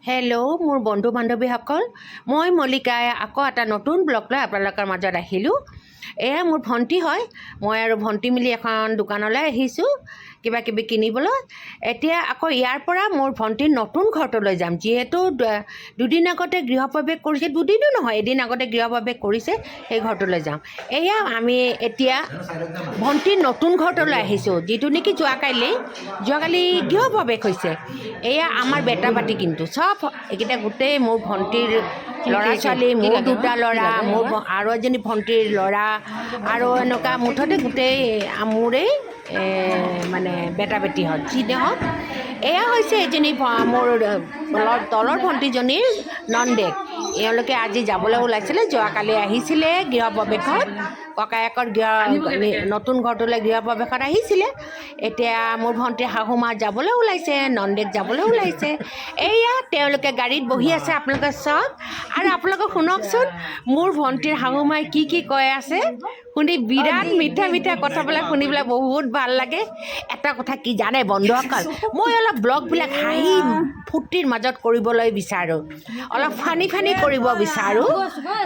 Hello' মোৰ বন্ধু বান্ধৱীসকল, মই মল্লিকাই আকৌ এটা নতুন ব্লগ লৈ আপোনালোকৰ মাজত আহিলোঁ। এয়া মোৰ ভণ্টি হয়। মই আৰু ভণ্টি মিলি এখন দোকানলৈ আহিছোঁ কিবা কিবি কিনিবলৈ। এতিয়া আকৌ ইয়াৰ পৰা মোৰ ভণ্টিৰ নতুন ঘৰটোলৈ যাম, যিহেতু দুদিন আগতে গৃহপ্ৰৱেশ কৰিছে। দুদিনো নহয়, এদিন আগতে গৃহপ্ৰৱেশ কৰিছে, সেই ঘৰটোলৈ যাম। এয়া আমি এতিয়া ভণ্টিৰ নতুন ঘৰটোলৈ আহিছোঁ, যিটো নেকি যোৱাকালি গৃহপ্ৰৱেশ হৈছে। এয়া আমাৰ বেটা পাতি, কিন্তু চব এইকেইটা গোটেই মোৰ ভণ্টিৰ ল'ৰা ছোৱালী, মোৰ দুটা ল'ৰা, মোৰ আৰু এজনী ভণ্টিৰ ল'ৰা, আৰু এনেকুৱা মুঠতে গোটেই মোৰেই মানে বেটা বেটীহঁত যি নহওক। এয়া হৈছে এজনী মোৰ তলৰ ভণ্টিজনীৰ নন্দেক। এওঁলোকে আজি যাবলৈ ওলাইছিলে, যোৱাকালি আহিছিলে গৃহপ্ৰৱেশত, ককায়েকৰ নতুন ঘৰটোলৈ গৃহপ্ৰৱেশত আহিছিলে। এতিয়া মোৰ ভণ্টিৰ শাহুমা যাবলৈ ওলাইছে, নন্দেক যাবলৈ ওলাইছে। এয়া তেওঁলোকে গাড়ীত বহি আছে, আপোনালোকে চাওক। আৰু আপোনালোকে শুনকচোন, মোৰ ভণ্টিৰ শাহুমাই কি কৈ আছে শুনি, বিৰাট মিঠা মিঠা কথাবিলাক শুনিবলৈ বহুত ভাল লাগে। এটা কথা কি জানে বন্ধুসকল, মই অলপ ব্লগবিলাক হাঁহি ফূৰ্তিৰ মাজত কৰিবলৈ বিচাৰোঁ, অলপ ফানি কৰিব বিচাৰোঁ।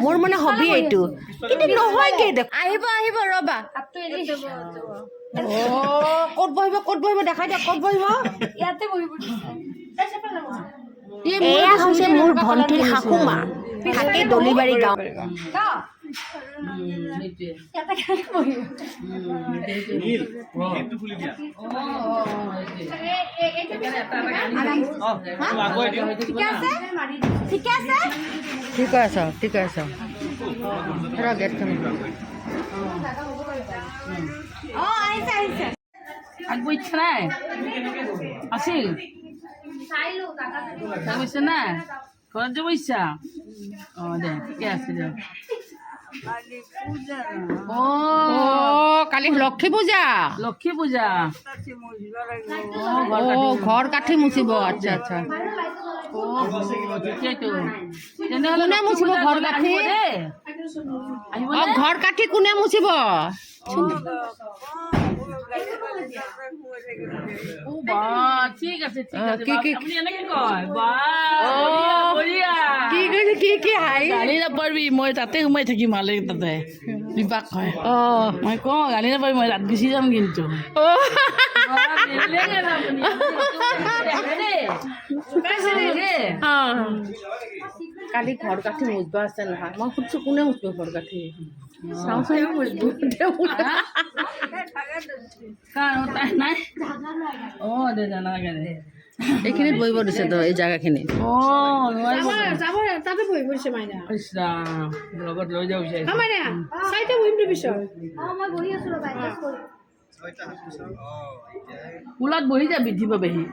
মোৰ মানে হবি এইটো, কিন্তু নহয়গৈ। আহিব ৰ'বা। ক'ত বহিব দেখাই দিয়ক, ক'ত বহিব? এয়া হৈছে মোৰ ভণ্টিৰ শাহুমা, থাকে দলিবাৰী গাঁও। ঠিক আছে গেটখন আগব ইচ্ছা নাই আছিল বুঝছে না, ঘৰত যাব ইচ্ছা। দে ঠিকে আছে দে। কালি লক্ষী পূজা। ঘৰ কাঠি মুচিব। আচ্ছা কোনে মুচিব ঘৰ কাঠি? ঘৰ কাঠি কোনে মুচিব? ঠিক আছে কি গালি নাপাৰবি, মই তাতে সোমাই থাকিম। ভালে তাতে বিপাক হয়। মই কওঁ গালি নাপাৰবি, মই ৰাত গুচি যাম। কিন্তু কালি ঘৰ কাঠি মুচব আছে নহয়, মই সুধিছোঁ কোনে মুচব ঘৰ কাঠি? নাই দে জানা এইখিনিত বহিব দিছে তো, এই জেগাখিনিত। লগত লৈ যাব ওলাত বহি যাবি দিব পেহী।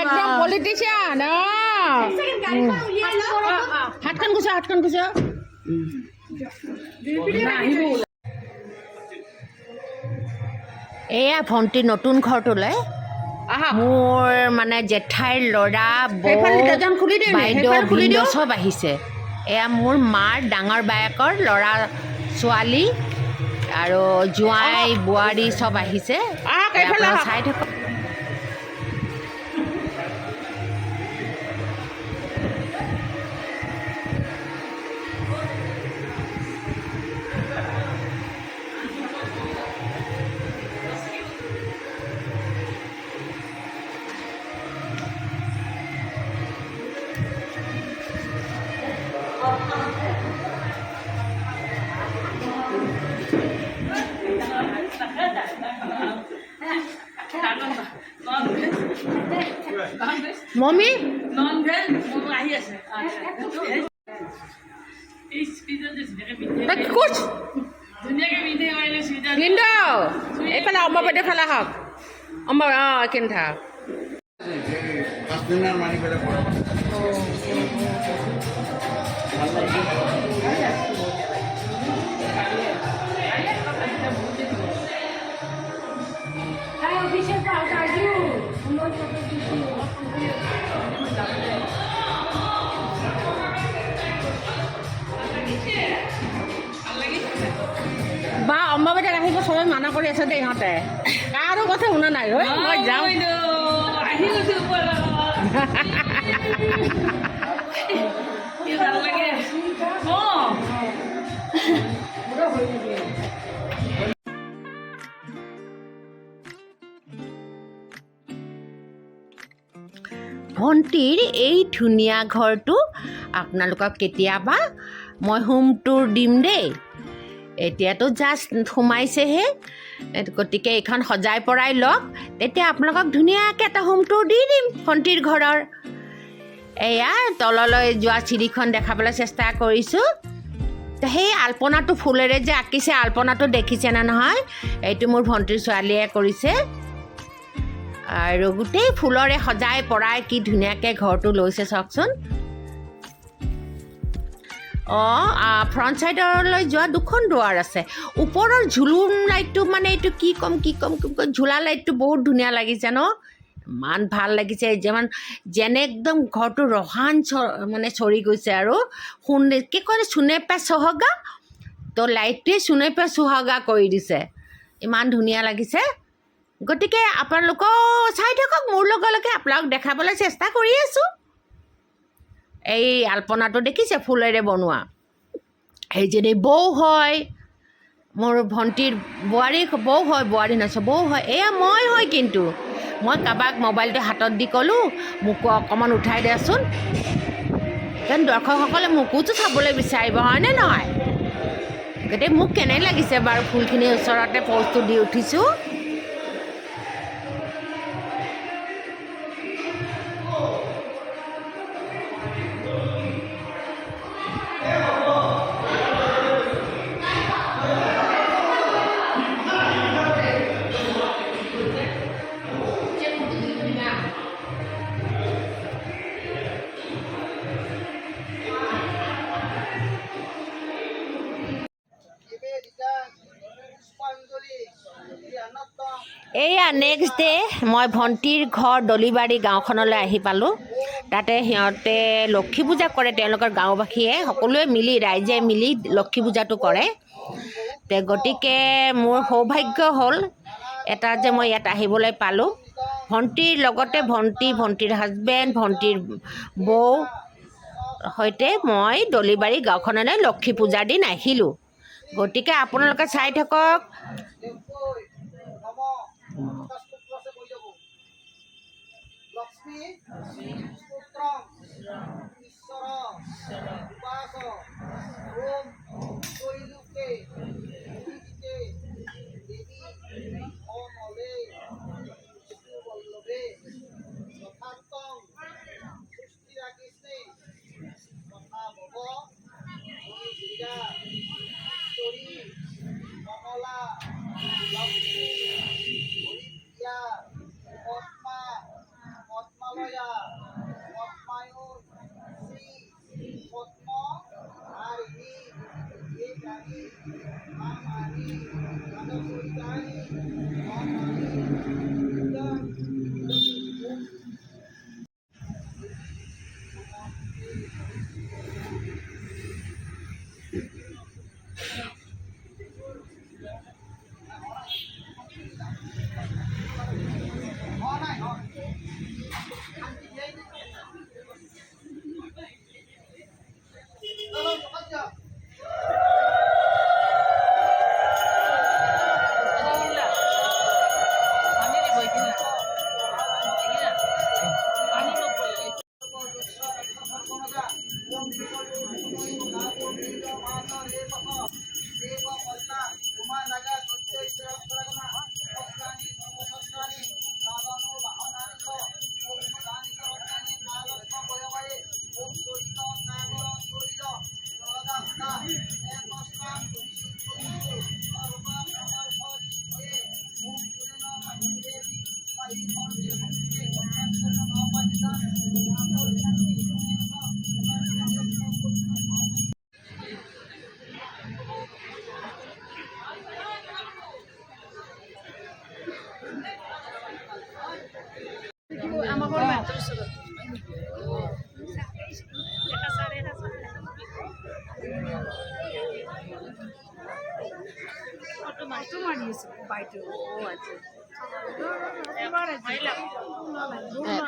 একদম পলিটিচিয়ান। হাতখন গুছা। এয়া ভণ্টিৰ নতুন ঘৰটোলৈ মোৰ মানে জেঠাইৰ ল'ৰা, বাইদেউ, ভিনদেউ চব আহিছে। এয়া মোৰ মাৰ ডাঙৰ বায়েকৰ ল'ৰা ছোৱালী আৰু জোঁৱাই বোৱাৰী চব আহিছে, চাই থাকক। মমি আহি আছে এইফালে অম্বা বাইদেউ ফালে হওক। এইখিনি থাক। বা অম্বা বাইদেউ আহিব, চবে মানা কৰি আছে দে, ইহঁতে কাৰো কথা শুনা নাই। মই যাওঁ। কি ভাল লাগে অঁ ভণ্টিৰ এই ধুনীয়া ঘৰটো আপোনালোকক কেতিয়াবা মই হোম টুৰ দিম দেই। এতিয়াতো জাষ্ট সোমাইছেহে, গতিকে এইখন সজাই পৰাই লওক, তেতিয়া আপোনালোকক ধুনীয়াকৈ এটা হোম টুৰ দি দিম ভণ্টিৰ ঘৰৰ। এয়া তললৈ যোৱা চিৰিখন দেখাবলৈ চেষ্টা কৰিছোঁ। সেই আল্পনাটো ফুলেৰে যে আঁকিছে, আল্পনাটো দেখিছেনে নহয়? এইটো মোৰ ভণ্টিৰ ছোৱালীয়ে কৰিছে আৰু গোটেই ফুলৰে সজাই পৰাই কি ধুনীয়াকৈ ঘৰটো লৈছে চাওকচোন। ফ্ৰণ্ট ছাইডলৈ যোৱা দুখন দুৱাৰ আছে। ওপৰৰ ঝুলুম লাইটটো মানে এইটো কি ক'ম ঝুলা লাইটটো বহুত ধুনীয়া লাগিছে ন? ইমান ভাল লাগিছে, যেনে একদম ঘৰটো ৰহান মানে চৰি গৈছে আৰু কি কয় চুনে পে চহগা, তো লাইটটোৱে চুনে পে চুহাগা কৰি দিছে। ইমান ধুনীয়া লাগিছে। গতিকে আপোনালোকেও চাই থাকক, মোৰ লগে আপোনালোক দেখাবলৈ চেষ্টা কৰি আছোঁ। এই আল্পনাটো দেখিছে ফুলেৰে বনোৱা, সেইজনী বৌ হয়, মোৰ ভণ্টিৰ বোৱাৰী বৌ হয়, এয়া মই হয়। কিন্তু মই কাৰোবাক মোবাইলটো হাতত দি ক'লোঁ মোকো অকণমান উঠাই দেচোন, কাৰণ দৰ্শকসকলে মোকোতো চাবলৈ বিচাৰিব, হয়নে নহয়? গতিকে মোক কেনে লাগিছে বাৰু ফুলখিনিৰ ওচৰতে প'জটো দি উঠিছোঁ। এয়া নেক্সট ডে মই ভণ্টিৰ ঘৰ দলিবাৰী গাঁওখনলৈ আহি পালোঁ। তাতে সিহঁতে লক্ষী পূজা কৰে, তেওঁলোকৰ গাঁওবাসীয়ে সকলোৱে মিলি ৰাইজে মিলি লক্ষী পূজাটো কৰে। গতিকে মোৰ সৌভাগ্য হ'ল এটা যে মই ইয়াত আহিবলৈ পালোঁ। ভণ্টিৰ লগতে ভণ্টিৰ হাজবেণ্ড, ভণ্টিৰ বৌ সৈতে মই দলিবাৰী গাঁওখনলৈ লক্ষী পূজাৰ দিন আহিলোঁ। গতিকে আপোনালোকে চাই থাকক।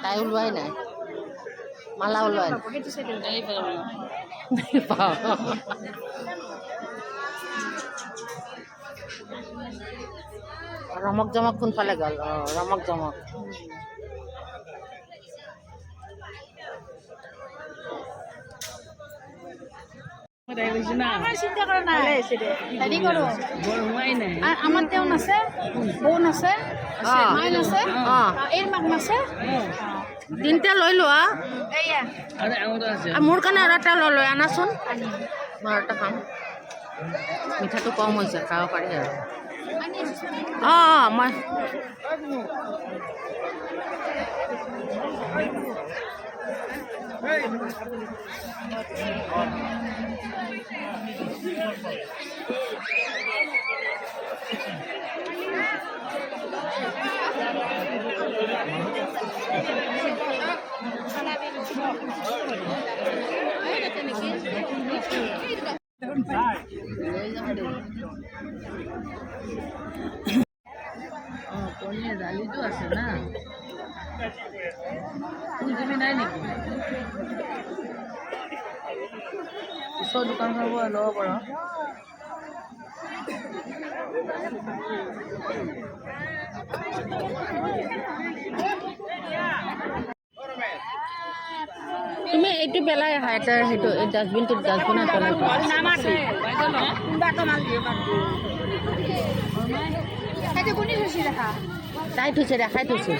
তাই ওলোৱাই নাই। মালা ওলোৱা ৰমক জমক কোনফালে গ'ল ৰমক জমক আমাৰ তেও নাচে বৌ নাচে মাই নাচে এৰ মাক নাচে তিনিটা লৈ লোৱা মোৰ কাৰণে আৰু এটা লৈ আনাচোন মই এটা খাম মিঠাটো কম হৈছে খাব পাৰি আৰু মই পনীৰ দালিটো আছে না ফুলকবি নাই নেকি ওচৰ দোকানখনৰ পৰা ল'ব পাৰ তুমি এইটো পেলাই আহা এটা সেইটো ডাষ্টবিনটো ডাষ্টবিনত পেলাই তাই থৈছে দেখাই থৈছে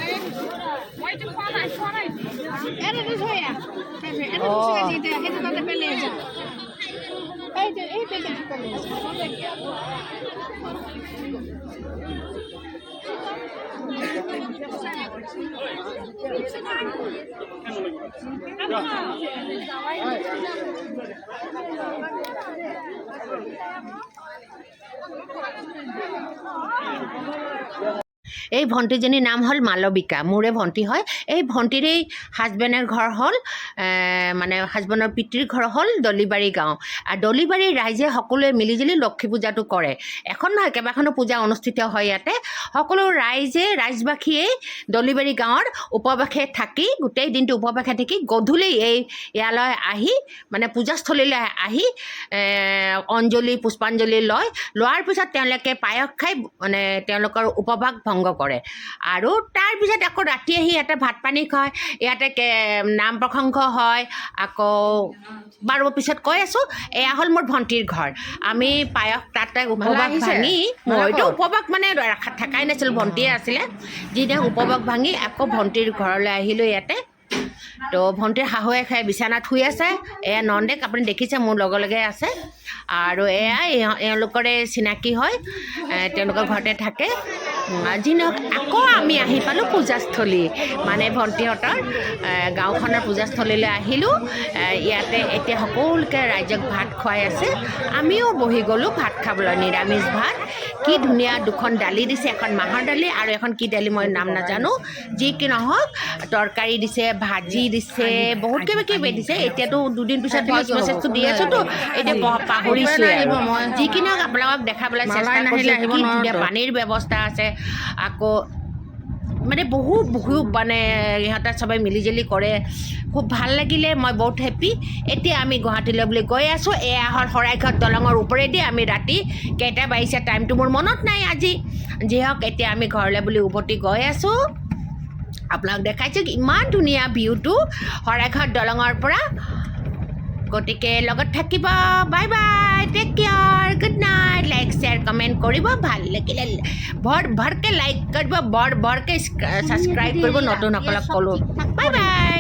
এই ভণ্টিজনীৰ নাম হ'ল মালবিকা মোৰে ভণ্টি হয় এই ভণ্টিৰেই হাজবেণ্ডৰ ঘৰ হ'ল মানে হাজবেণ্ডৰ পিতৃৰ ঘৰ হ'ল দলিবাৰী গাঁও আৰু দলিবাৰীৰ ৰাইজে সকলোৱে মিলিজুলি লক্ষী পূজাটো কৰে এখন নহয় কেইবাখনো পূজা অনুষ্ঠিত হয় ইয়াতে সকলো ৰাইজবাসীয়ে দলিবাৰী গাঁৱৰ উপবাসে থাকি গোটেই দিনটো উপবাসে থাকি গধূলি ইয়ালৈ আহি মানে পূজাস্থলীলৈ আহি অঞ্জলি পুষ্পাঞ্জলি লোৱাৰ পিছত তেওঁলোকে পায়স খাই মানে তেওঁলোকৰ উপবাস ভংগ কৰে আৰু তাৰপিছত আকৌ ৰাতি আহি ইয়াতে ভাত পানী খায় ইয়াতে নাম প্ৰসংগ হয় আকৌ বাৰু পিছত কৈ আছোঁ এয়া হ'ল মোৰ ভণ্টিৰ ঘৰ আমি পায়স তাতে উপবাস ভাঙি মইতো উপবাস মানে থাকাই নাছিলোঁ ভণ্টিয়ে আছিলে যিদিনা উপবাস ভাঙি আকৌ ভণ্টিৰ ঘৰলৈ আহিলোঁ ইয়াতে তো ভণ্টিৰ শাহুৱে খাই বিচনাত শুই আছে এয়া নন্দেক আপুনি দেখিছে মোৰ লগে লগে আছে আৰু এয়া এওঁলোকৰে চিনাকি হয় তেওঁলোকৰ ঘৰতে থাকে যি নহওক আকৌ আমি আহি পালোঁ পূজাস্থলী মানে ভণ্টিহঁতৰ গাঁওখনৰ পূজাস্থলীলৈ আহিলোঁ ইয়াতে এতিয়া সকলোকে ৰাইজক ভাত খুৱাই আছে আমিও বহি গ'লোঁ ভাত খাবলৈ নিৰামিষ ভাত কি ধুনীয়া দুখন দালি দিছে এখন মাহৰ দালি আৰু এখন কি দালি মই নাম নাজানো যি কি নহওক তৰকাৰী দিছে ভাজি দিছে বহুত কিবা কিবি দিছে এতিয়াতো দুদিন পিছত ভইচ মেছেজটো দি আছোঁতো এতিয়া পাহৰিছোঁ মই যি কি নহওক আপোনালোকক দেখাবলৈ চেষ্টা কৰিছোঁ কি ধুনীয়া পানীৰ ব্যৱস্থা আছে আকৌ মানে বহুত মানে ইহঁতে সবাই মিলিজুলি কৰে খুব ভাল লাগিলে মই বহুত হেপী এতিয়া আমি গুৱাহাটীলৈ বুলি গৈ আছোঁ এয়া হ'ল শৰাইঘাট দলঙৰ ওপৰেদি আমি ৰাতি কেইটা বাজিছে টাইমটো মোৰ মনত নাই আজি যি হওক এতিয়া আমি ঘৰলৈ বুলি উভতি গৈ আছোঁ আপোনালোক দেখাইছোঁ ইমান ধুনীয়া ভিউটো শৰাইঘাট দলঙৰ পৰা গতিকে লগত থাকিব bye bye take care good night like share comment কৰিব ভাল লাগিলে ভৰকে লাইক কৰিব বৰকে ছাবস্ক্ৰাইব কৰিব নতুনসকলক ক'লোঁ বাই বাই